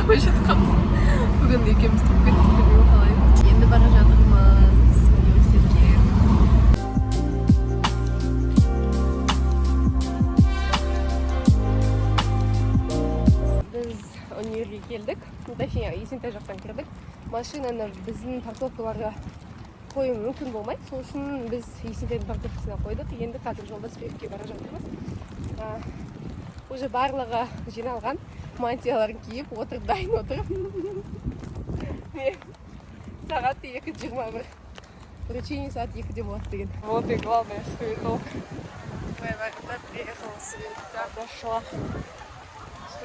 қойып жатқанбыз. Бүгін екеуміз тұрып кеттік, білмеймін қалай. Енді бара жатырмыз университетке. Біз универге келдік. Точнее, Есентай жақтан кірдік. Машинаны біздің парковкаларға қою мүмкін болмайды. Сол үшін біз Есентайдың парковкасына қойдық. Енді қазір жолда Спевке бара жатырмыз. Уже барлығы жиналған, мантияларын киіп, отырып, дайын отырып. Сағат 2:21. Вручение сағат 2-де болады деген. Вот и главное, суеток. Баяғыда приехала Света. Дошла.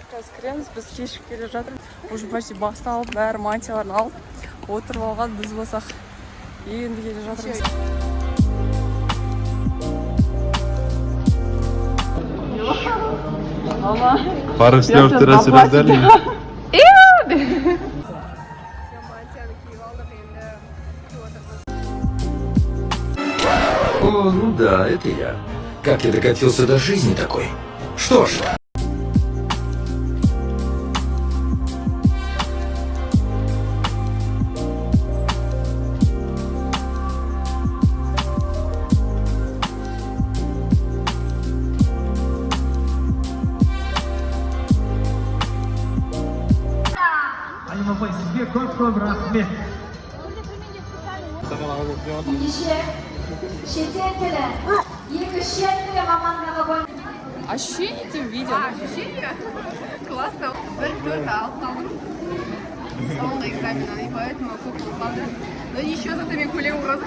Қазір кіреміз, біз кешіп келе жатырмыз. Уже почти басталып, бәрі мантияларын алып, отырып алған біз болсақ. Енді келе жатырмыз. Пару снёв ты раз раздали. О, ну да, это я. Как ты докатился до жизни такой? Что ж, Айнабай, сізге көп рахмет. Ощущение тем видео. Ощущение? Классно. Бір только алып қалдым. Соңғы экзаменнан, и поэтому көп қалды. Но еще зато мен көлемім роза.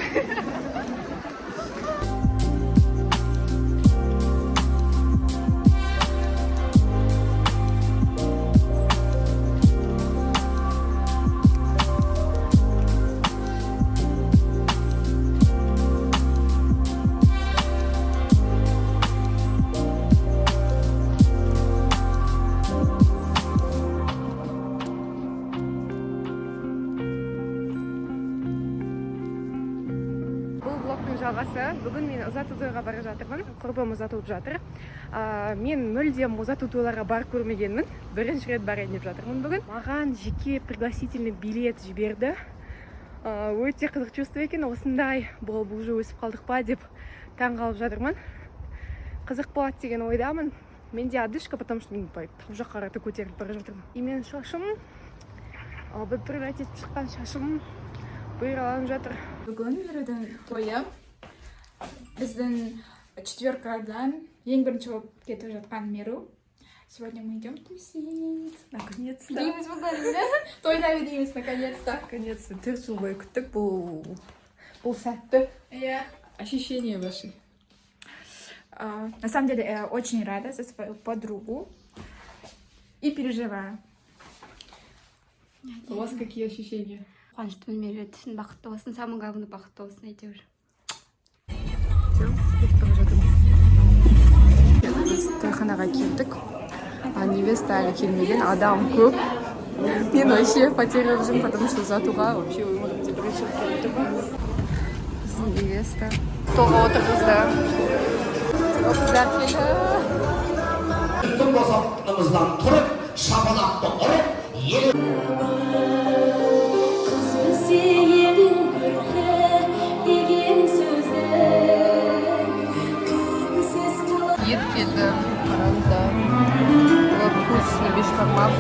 Жалғасы, бүгін мен ұзату тойға бара жатырмын. Құрбым ұзатылып жатыр. Мен мүлдем ұзату тойларға барып көрмегенмін. Бірінші рет барайын деп жатырмын бүгін. Маған жеке пригласительный билет жіберді. Өте қызық чувство екен. Осындай бұл уже өсіп қалдық па деп таң қалып жатырмын. Қызық болады деген ойдамын. Менде одышка, потому что мен бұл жаққа қарата көтеріліп бара жатырмын. И мен шашым, бүлдіріп етіп шыққан шашым бұйраланып жатыр. Бүгін Мирудің тойы. Біздің четверкадан ең бірінші болып кетіп жатқан Миру. Сегодня мы идем тусить. Наконец-то. Дейміз бүгін, да? Тойда дейміз, наконец-то. Наконец-то. 4 жыл бойы күттік бұл сәтті. Yeah. Ощущения ваши? На самом деле, я очень рада за свою подругу и переживаю. У вас какие ощущения? Қуаныштымын, Меруерт үшін бақытты болсын, самың қабыны бақытты болсын әйтеуір. Кетіп бара жатырмыз. Біз тойханаға келдік. Невеста әлі келмеген, адам көп. Мен вообще потерял жүрмін, потому что ұзатуға вообще өмірімде бірінші рет келіп тұрмын. Біздің невеста. Столға отырғызды. Қыздар келді. Түн босатқымыздан тұрып, шапалақты ұрып, ет келді, қараңыздар. Вкусный бешбармақ.